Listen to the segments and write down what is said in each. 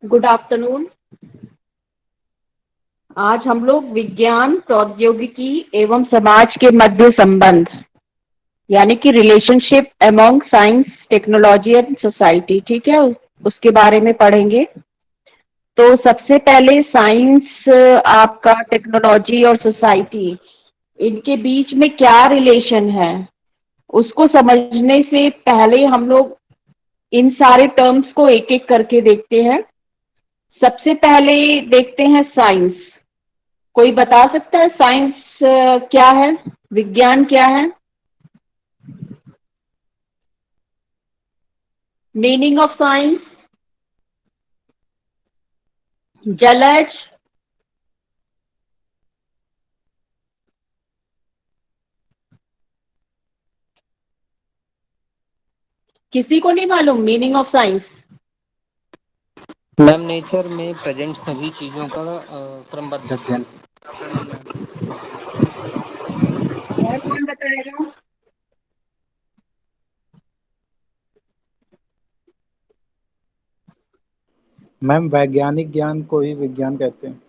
Good afternoon. आज हम लोग विज्ञान, प्रौद्योगिकी एवं समाज के मध्य संबंध यानी कि relationship among science, technology and society, ठीक है, उसके बारे में पढ़ेंगे। तो सबसे पहले साइंस, आपका टेक्नोलॉजी और सोसाइटी, इनके बीच में क्या रिलेशन है उसको समझने से पहले हम लोग इन सारे टर्म्स को एक एक करके देखते हैं। सबसे पहले देखते हैं साइंस। कोई बता सकता है साइंस क्या है, विज्ञान क्या है? Meaning of science. जलज। किसी को नहीं मालूम meaning of science? Ma'am, nature में प्रेजेंट सभी चीजों का क्रमबद्ध अध्ययन। और कौन बताएगा? मैम, वैज्ञानिक ज्ञान को ही विज्ञान कहते हैं।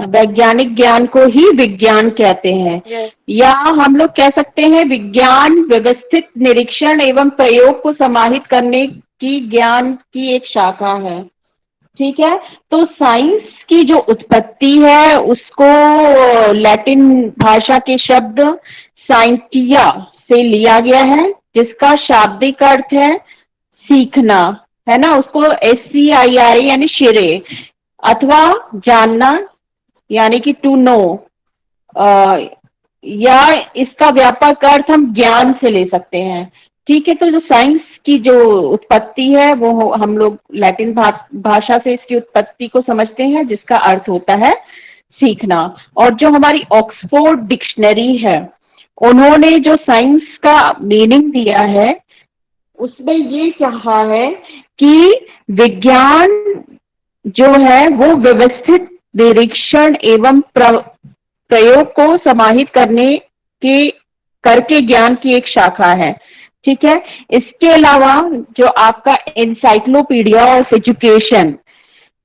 वैज्ञानिक ज्ञान को ही विज्ञान कहते हैं, या हम लोग कह सकते हैं विज्ञान व्यवस्थित निरीक्षण एवं प्रयोग को समाहित करने की ज्ञान की एक शाखा है। ठीक है, तो साइंस की जो उत्पत्ति है उसको लैटिन भाषा के शब्द साइंटिया से लिया गया है, जिसका शाब्दिक अर्थ है सीखना, है ना। उसको SCIRA यानी शिरे अथवा जानना यानी कि टू नो, या इसका व्यापक अर्थ हम ज्ञान से ले सकते हैं। ठीक है, तो जो साइंस की जो उत्पत्ति है वो हम लोग लैटिन भाषा से इसकी उत्पत्ति को समझते हैं, जिसका अर्थ होता है सीखना। और जो हमारी ऑक्सफोर्ड डिक्शनरी है, उन्होंने जो साइंस का मीनिंग दिया है उसमें ये कहा है कि विज्ञान जो है वो व्यवस्थित निरीक्षण एवं प्रयोग को समाहित करके ज्ञान की एक शाखा है। ठीक है, इसके अलावा जो आपका एनसाइक्लोपीडिया ऑफ एजुकेशन,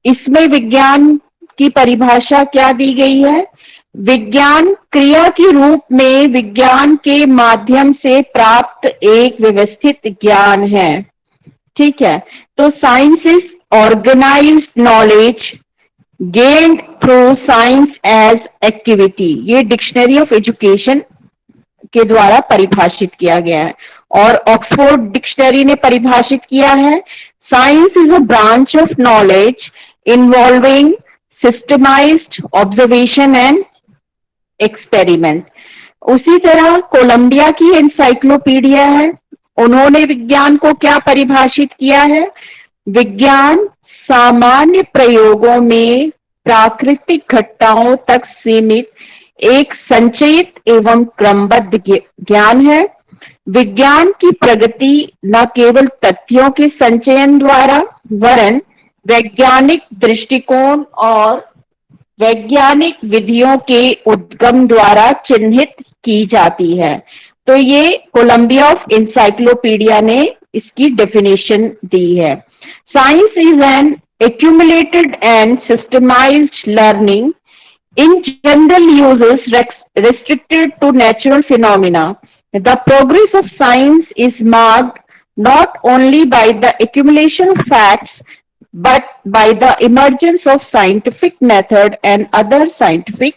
इसमें विज्ञान की परिभाषा क्या दी गई है? विज्ञान क्रिया के रूप में विज्ञान के माध्यम से प्राप्त एक व्यवस्थित ज्ञान है। ठीक है, तो science is organised knowledge gained through science as activity, ये डिक्शनरी ऑफ एजुकेशन के द्वारा परिभाषित किया गया है। और ऑक्सफोर्ड डिक्शनरी ने परिभाषित किया है, science is a branch of knowledge involving systemised observation and experiment. उसी तरह कोलंबिया की एनसाइक्लोपीडिया है, उन्होंने विज्ञान को क्या परिभाषित किया है? विज्ञान सामान्य प्रयोगों में प्राकृतिक घटनाओं तक सीमित एक संचयित एवं क्रमबद्ध ज्ञान है। विज्ञान की प्रगति न केवल तथ्यों के संचयन द्वारा वरन वैज्ञानिक दृष्टिकोण और वैज्ञानिक विधियों के उद्गम द्वारा चिन्हित की जाती है। तो ये कोलंबिया ऑफ एनसाइक्लोपीडिया ने इसकी डेफिनेशन दी है। Science is an accumulated and systemized learning in general uses restricted to natural phenomena. The progress of science is marked not only by the accumulation of facts but by the emergence of scientific method and other scientific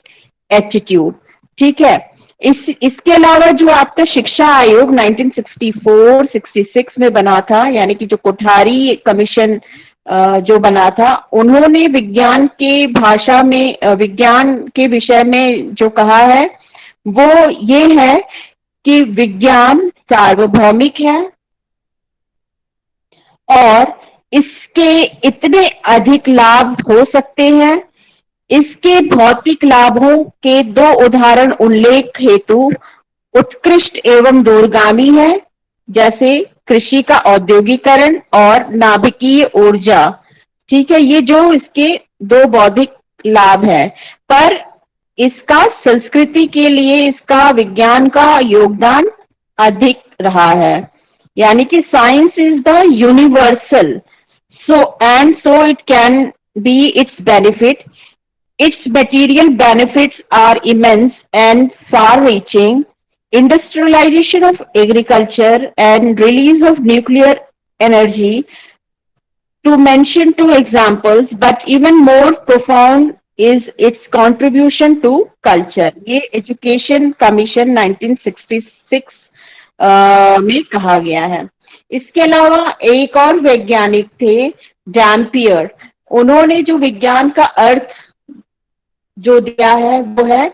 attitude. ठीक है, इसके अलावा जो आपका शिक्षा आयोग 1964-66 में बना था, यानी कि जो कोठारी कमीशन जो बना था, उन्होंने विज्ञान के भाषा में, विज्ञान के विषय में जो कहा है वो ये है कि विज्ञान सार्वभौमिक है और इसके इतने अधिक लाभ हो सकते हैं। इसके भौतिक लाभों के दो उदाहरण उल्लेख हेतु उत्कृष्ट एवं दूरगामी है, जैसे कृषि का औद्योगिकरण और नाभिकीय ऊर्जा। ठीक है, ये जो इसके दो बौद्धिक लाभ है, पर इसका संस्कृति के लिए इसका विज्ञान का योगदान अधिक रहा है। यानी कि science is the universal So it can be its benefit. Its material benefits are immense and far-reaching. Industrialization of agriculture and release of nuclear energy, to mention two examples, but even more profound is its contribution to culture. ये education commission 1966 में कहा गया है। इसके अलावा एक और वैज्ञानिक थे, डैम्पियर। उन्होंने जो विज्ञान का अर्थ जो दिया है वो है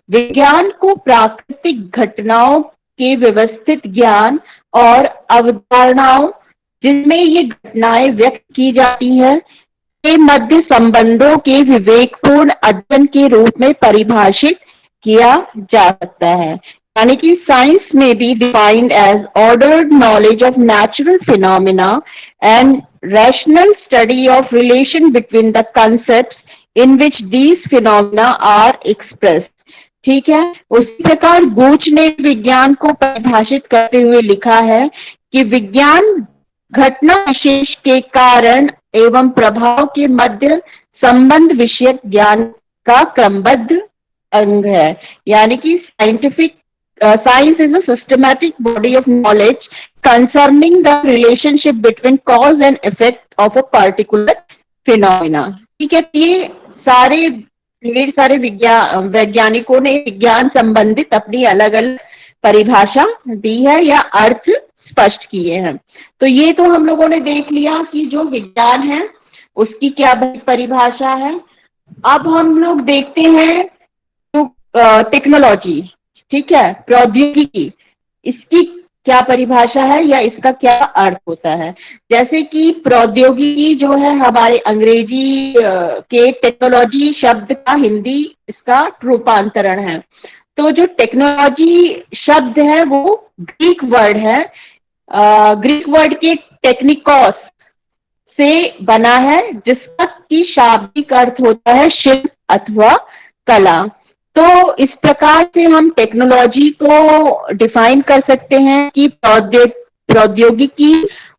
विज्ञान को प्राकृतिक घटनाओं के व्यवस्थित ज्ञान और अवधारणाओं जिसमें ये घटनाएं व्यक्त की जाती है के मध्य संबंधों के विवेकपूर्ण अध्ययन के रूप में परिभाषित किया जा सकता है। यानी कि साइंस में be defined as ordered knowledge of natural phenomena and rational study of relation between the concepts in which these phenomena are expressed। ठीक है। उसी प्रकार गूच ने विज्ञान को परिभाषित करते हुए लिखा है कि विज्ञान घटना विशेष के कारण एवं प्रभाव के मध्य संबंध विषयक ज्ञान का क्रमबद्ध अंग है। यानी कि science is a systematic body of knowledge concerning the relationship between cause and effect of a particular phenomena. ठीक है। ये ढेर सारे वैज्ञानिकों ने विज्ञान संबंधित अपनी अलग अलग परिभाषा दी है या अर्थ स्पष्ट किए हैं। तो ये तो हम लोगों ने देख लिया कि जो विज्ञान है उसकी क्या परिभाषा है। अब हम लोग देखते हैं तो टेक्नोलॉजी, ठीक है, प्रौद्योगिकी, इसकी क्या परिभाषा है या इसका क्या अर्थ होता है। जैसे कि प्रौद्योगिकी जो है हमारे अंग्रेजी के टेक्नोलॉजी शब्द का हिंदी इसका रूपांतरण है। तो जो टेक्नोलॉजी शब्द है वो ग्रीक वर्ड है, ग्रीक वर्ड के टेक्निकॉस से बना है जिसका की शाब्दिक अर्थ होता है शिल्प अथवा कला। तो इस प्रकार से हम टेक्नोलॉजी को डिफाइन कर सकते हैं कि प्रौद्योगिकी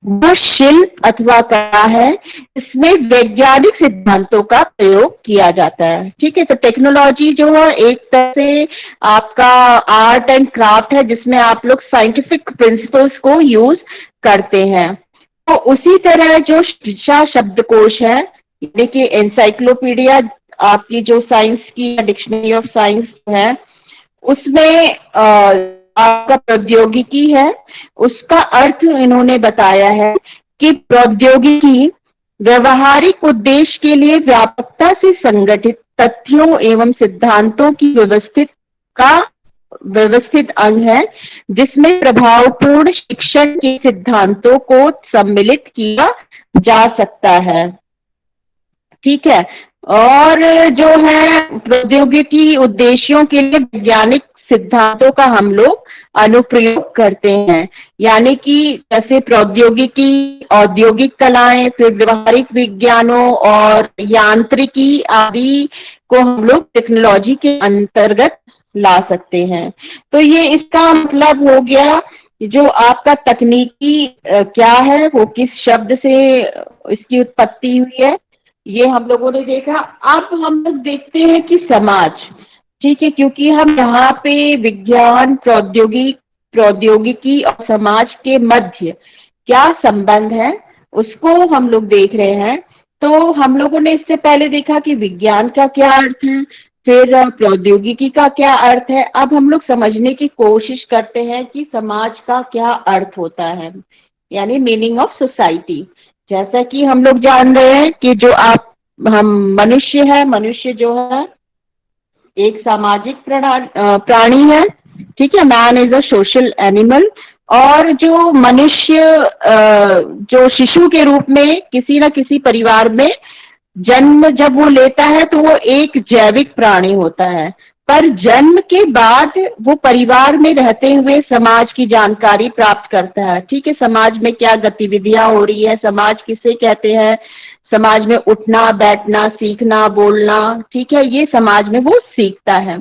वो शिल्प अथवा कला है इसमें वैज्ञानिक सिद्धांतों का प्रयोग किया जाता है। ठीक है। तो टेक्नोलॉजी जो है एक तरह से आपका आर्ट एंड क्राफ्ट है जिसमें आप लोग साइंटिफिक प्रिंसिपल्स को यूज करते हैं। तो उसी तरह जो शिक्षा शब्दकोश है यानी कि एनसाइक्लोपीडिया आपकी जो साइंस की डिक्शनरी ऑफ साइंस है उसमें आपका प्रौद्योगिकी है, उसका अर्थ इन्होंने बताया है कि प्रौद्योगिकी व्यवहारिक उद्देश्य के लिए व्यापकता से संगठित तथ्यों एवं सिद्धांतों की व्यवस्थित अंग है जिसमें प्रभावपूर्ण शिक्षण के सिद्धांतों को सम्मिलित किया जा सकता है। ठीक है। और जो है प्रौद्योगिकी उद्देश्यों के लिए वैज्ञानिक सिद्धांतों का हम लोग अनुप्रयोग करते हैं। यानी कि जैसे प्रौद्योगिकी, औद्योगिक कलाएं, फिर व्यवहारिक विज्ञानों और यांत्रिकी आदि को हम लोग टेक्नोलॉजी के अंतर्गत ला सकते हैं। तो ये इसका मतलब हो गया जो आपका तकनीकी क्या है, वो किस शब्द से इसकी उत्पत्ति हुई है, ये हम लोगों ने देखा। अब हम लोग देखते हैं कि समाज, ठीक है, क्योंकि हम यहाँ पे विज्ञान, प्रौद्योगिकी और समाज के मध्य क्या संबंध है उसको हम लोग देख रहे हैं। तो हम लोगों ने इससे पहले देखा कि विज्ञान का क्या अर्थ है, फिर प्रौद्योगिकी का क्या अर्थ है। अब हम लोग समझने की कोशिश करते हैं कि समाज का क्या अर्थ होता है, यानी मीनिंग ऑफ सोसाइटी। जैसा कि हम लोग जान रहे हैं कि जो हम मनुष्य जो है एक सामाजिक प्राणी है। ठीक है। Man is a social animal. और जो मनुष्य जो शिशु के रूप में किसी न किसी परिवार में जन्म जब वो लेता है तो वो एक जैविक प्राणी होता है, पर जन्म के बाद वो परिवार में रहते हुए समाज की जानकारी प्राप्त करता है। ठीक है। समाज में क्या गतिविधियां हो रही है, समाज किसे कहते हैं, समाज में उठना बैठना सीखना बोलना, ठीक है, ये समाज में वो सीखता है।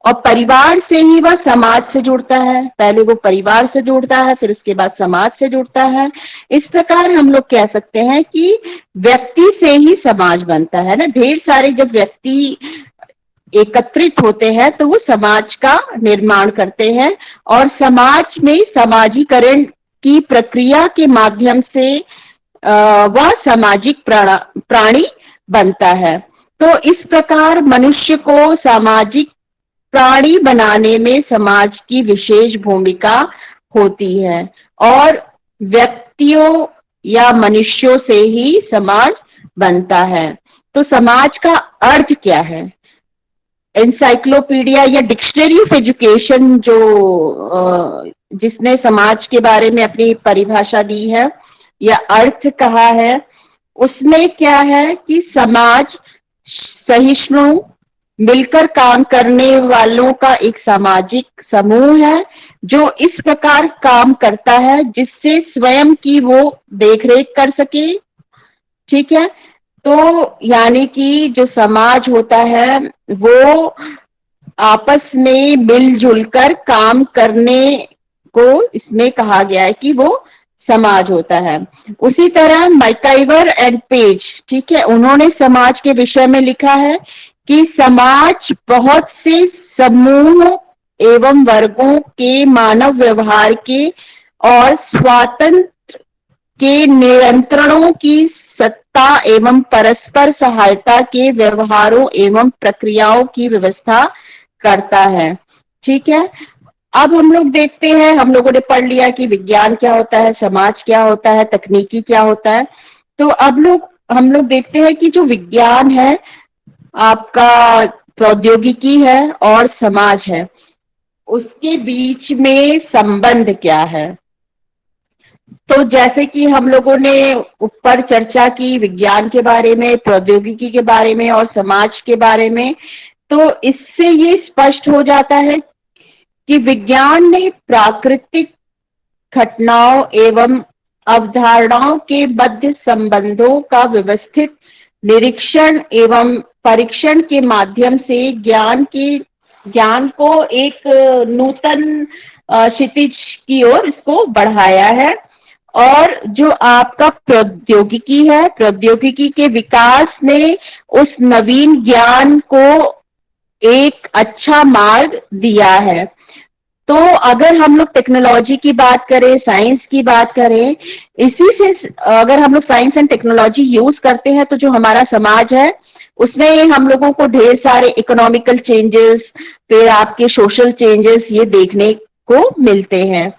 और परिवार से ही वह समाज से जुड़ता है। पहले वो परिवार से जुड़ता है, फिर उसके बाद समाज से जुड़ता है। इस प्रकार हम लोग कह सकते हैं कि व्यक्ति से ही समाज बनता है ना। ढेर सारे जब व्यक्ति एकत्रित होते हैं तो वो समाज का निर्माण करते हैं, और समाज में समाजीकरण की प्रक्रिया के माध्यम से वह सामाजिक प्राणी बनता है। तो इस प्रकार मनुष्य को सामाजिक प्राणी बनाने में समाज की विशेष भूमिका होती है, और व्यक्तियों या मनुष्यों से ही समाज बनता है। तो समाज का अर्थ क्या है? एनसाइक्लोपीडिया या डिक्शनरी ऑफ एजुकेशन जो जिसने समाज के बारे में अपनी परिभाषा दी है या अर्थ कहा है, उसमें क्या है कि समाज सहिष्णु मिलकर काम करने वालों का एक सामाजिक समूह है जो इस प्रकार काम करता है जिससे स्वयं की वो देखरेख कर सके। ठीक है, तो यानी कि जो समाज होता है वो आपस में मिलजुल कर काम करने को इसमें कहा गया है कि वो समाज होता है। उसी तरह मैकाइवर एंड पेज, ठीक है, उन्होंने समाज के विषय में लिखा है कि समाज बहुत से समूह एवं वर्गों के मानव व्यवहार के और स्वातंत्र के नियंत्रणों की सत्ता एवं परस्पर सहायता के व्यवहारों एवं प्रक्रियाओं की व्यवस्था करता है। ठीक है, अब हम लोग देखते हैं, हम लोगों ने पढ़ लिया कि विज्ञान क्या होता है, समाज क्या होता है, तकनीकी क्या होता है। तो अब हम लोग देखते हैं कि जो विज्ञान है, आपका प्रौद्योगिकी है और समाज है, उसके बीच में संबंध क्या है। तो जैसे कि हम लोगों ने ऊपर चर्चा की विज्ञान के बारे में, प्रौद्योगिकी के बारे में और समाज के बारे में, तो इससे ये स्पष्ट हो जाता है कि विज्ञान ने प्राकृतिक घटनाओं एवं अवधारणाओं के मध्य संबंधों का व्यवस्थित निरीक्षण एवं परीक्षण के माध्यम से ज्ञान को एक नूतन क्षितिज की ओर इसको बढ़ाया है। और जो आपका प्रौद्योगिकी है, प्रौद्योगिकी के विकास ने उस नवीन ज्ञान को एक अच्छा मार्ग दिया है। तो अगर हम लोग टेक्नोलॉजी की बात करें, साइंस की बात करें, इसी से अगर हम लोग साइंस एंड टेक्नोलॉजी यूज करते हैं तो जो हमारा समाज है उसमें हम लोगों को ढेर सारे इकोनॉमिकल चेंजेस, फिर आपके सोशल चेंजेस ये देखने को मिलते हैं,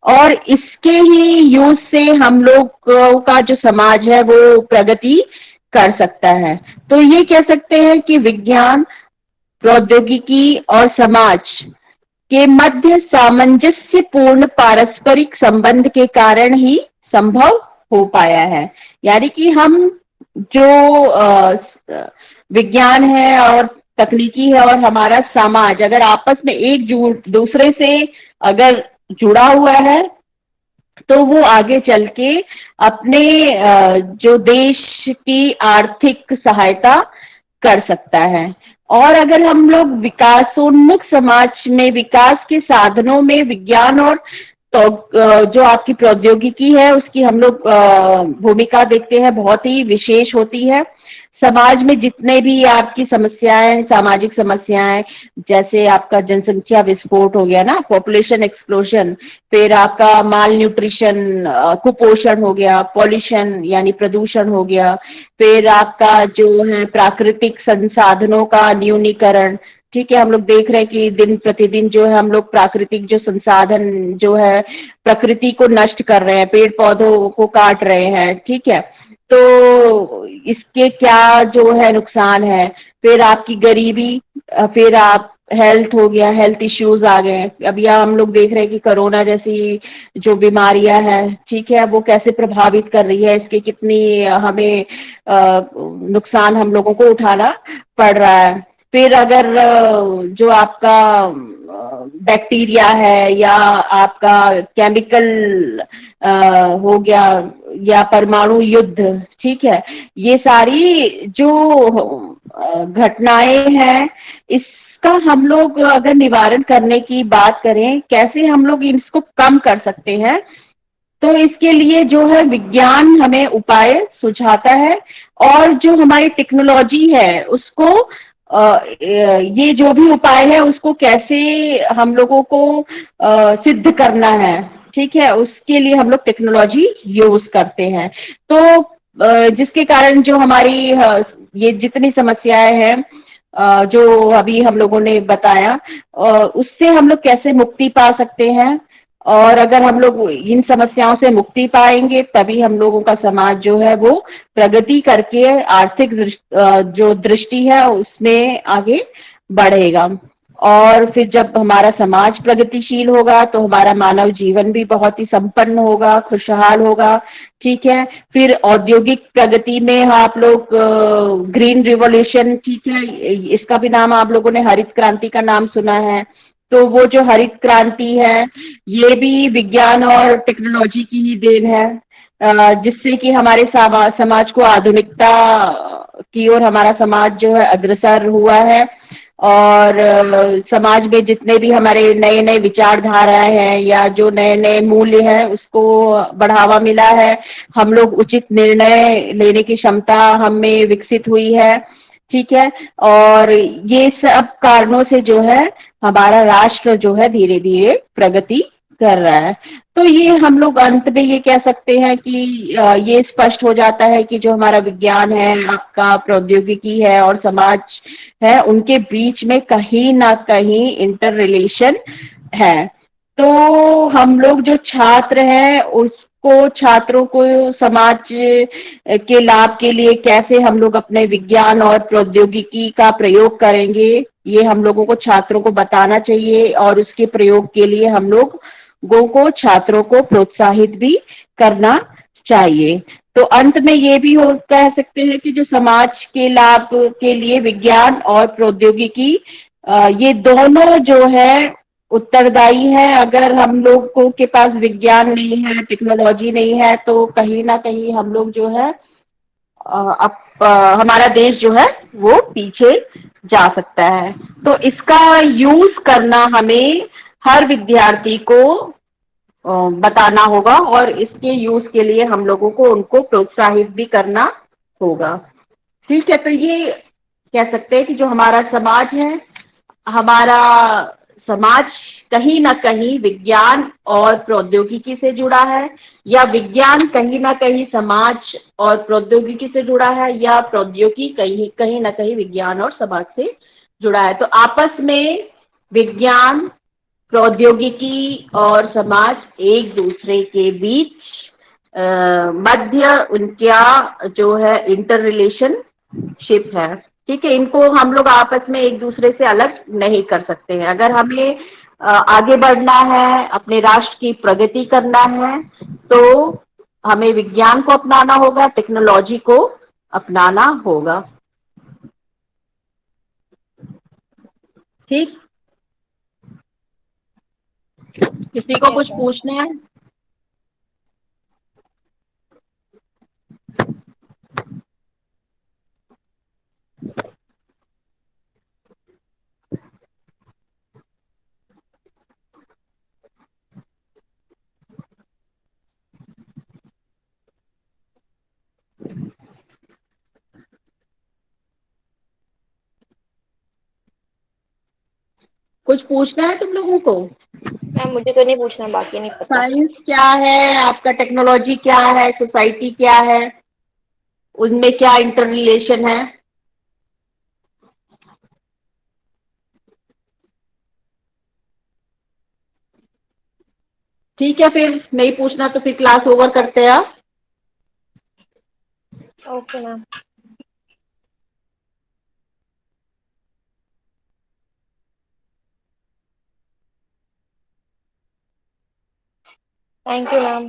और इसके ही यूज से हम लोग का जो समाज है वो प्रगति कर सकता है। तो ये कह सकते हैं कि विज्ञान, प्रौद्योगिकी और समाज के मध्य सामंजस्यपूर्ण पारस्परिक संबंध के कारण ही संभव हो पाया है। यानी कि हम जो विज्ञान है और तकनीकी है और हमारा समाज अगर आपस में एक दूसरे से अगर जुड़ा हुआ है तो वो आगे चल के अपने जो देश की आर्थिक सहायता कर सकता है। और अगर हम लोग विकासोन्मुख समाज में विकास के साधनों में विज्ञान और तो जो आपकी प्रौद्योगिकी है उसकी हम लोग भूमिका देखते हैं, बहुत ही विशेष होती है। समाज में जितने भी आपकी समस्याएं, सामाजिक समस्याएं, जैसे आपका जनसंख्या विस्फोट हो गया ना, पॉपुलेशन एक्सप्लोजन, फिर आपका माल न्यूट्रिशन, कुपोषण हो गया, पॉल्यूशन यानी प्रदूषण हो गया, फिर आपका जो है प्राकृतिक संसाधनों का न्यूनीकरण। ठीक है, हम लोग देख रहे हैं कि दिन प्रतिदिन जो है हम लोग प्राकृतिक जो संसाधन जो है प्रकृति को नष्ट कर रहे हैं, पेड़ पौधों को काट रहे हैं। ठीक है, तो इसके क्या जो है नुकसान है, फिर आपकी गरीबी, फिर आप हेल्थ हो गया, हेल्थ इश्यूज आ गए। अभी हम लोग देख रहे हैं कि कोरोना जैसी जो बीमारियां हैं, ठीक है, वो कैसे प्रभावित कर रही है, इसके कितनी हमें नुकसान हम लोगों को उठाना पड़ रहा है। फिर अगर जो आपका बैक्टीरिया है या आपका केमिकल हो गया या परमाणु युद्ध, ठीक है, ये सारी जो घटनाएं हैं इस इसका हम लोग अगर निवारण करने की बात करें, कैसे हम लोग इसको कम कर सकते हैं, तो इसके लिए जो है विज्ञान हमें उपाय सुझाता है, और जो हमारी टेक्नोलॉजी है उसको ये जो भी उपाय है उसको कैसे हम लोगों को सिद्ध करना है, ठीक है, उसके लिए हम लोग टेक्नोलॉजी यूज करते हैं। तो जिसके कारण जो हमारी ये जितनी समस्याएं हैं जो अभी हम लोगों ने बताया, उससे हम लोग कैसे मुक्ति पा सकते हैं, और अगर हम लोग इन समस्याओं से मुक्ति पाएंगे तभी हम लोगों का समाज जो है वो प्रगति करके आर्थिक जो दृष्टि है उसमें आगे बढ़ेगा। और फिर जब हमारा समाज प्रगतिशील होगा तो हमारा मानव जीवन भी बहुत ही संपन्न होगा, खुशहाल होगा, ठीक है। फिर औद्योगिक प्रगति में आप लोग ग्रीन रिवॉल्यूशन, ठीक है, इसका भी नाम आप लोगों ने हरित क्रांति का नाम सुना है। तो वो जो हरित क्रांति है ये भी विज्ञान और टेक्नोलॉजी की ही देन है, जिससे कि हमारे समाज को आधुनिकता की ओर हमारा समाज जो है अग्रसर हुआ है। और समाज में जितने भी हमारे नए नए विचारधाराएं हैं या जो नए नए मूल्य हैं उसको बढ़ावा मिला है। हम लोग उचित निर्णय लेने की क्षमता हम में विकसित हुई है, ठीक है। और ये सब कारणों से जो है हमारा राष्ट्र जो है धीरे धीरे प्रगति कर रहा है। तो ये हम लोग अंत में ये कह सकते हैं कि ये स्पष्ट हो जाता है कि जो हमारा विज्ञान है, आपका प्रौद्योगिकी है और समाज है, उनके बीच में कहीं ना कहीं इंटर रिलेशन है। तो हम लोग जो छात्र हैं उसको, छात्रों को समाज के लाभ के लिए कैसे हम लोग अपने विज्ञान और प्रौद्योगिकी का प्रयोग करेंगे, ये हम लोगों को छात्रों को बताना चाहिए, और उसके प्रयोग के लिए हम लोगों को छात्रों को प्रोत्साहित भी करना चाहिए। तो अंत में ये भी हो कह सकते हैं कि जो समाज के लाभ के लिए विज्ञान और प्रौद्योगिकी ये दोनों जो है उत्तरदायी है। अगर हम लोगों के पास विज्ञान नहीं है, टेक्नोलॉजी नहीं है, तो कहीं ना कहीं हम लोग जो है अब हमारा देश जो है वो पीछे जा सकता है। तो इसका यूज करना हमें हर विद्यार्थी को बताना होगा, और इसके यूज के लिए हम लोगों को उनको प्रोत्साहित भी करना होगा, ठीक है। तो ये कह सकते हैं कि जो हमारा समाज है, हमारा समाज कहीं ना कहीं विज्ञान और प्रौद्योगिकी से जुड़ा है, या विज्ञान कहीं ना कहीं समाज और प्रौद्योगिकी से जुड़ा है, या प्रौद्योगिकी कहीं कहीं ना कहीं विज्ञान और समाज से जुड़ा है। तो आपस में विज्ञान, प्रौद्योगिकी और समाज एक दूसरे के बीच मध्य उनका जो है इंटर रिलेशनशिप है, ठीक है। इनको हम लोग आपस में एक दूसरे से अलग नहीं कर सकते हैं। अगर हमें आगे बढ़ना है, अपने राष्ट्र की प्रगति करना है, तो हमें विज्ञान को अपनाना होगा, टेक्नोलॉजी को अपनाना होगा, ठीक। किसी को कुछ यस मैम। पूछना है? कुछ पूछना है तुम लोगों को? मैम मुझे तो नहीं पूछना, बाकी नहीं पता। साइंस क्या है आपका, टेक्नोलॉजी क्या है, सोसाइटी क्या है, उनमें क्या इंटर रिलेशन है? ठीक है, फिर नहीं पूछना तो फिर क्लास ओवर करते हैं। Okay ma'am. Thank you ma'am.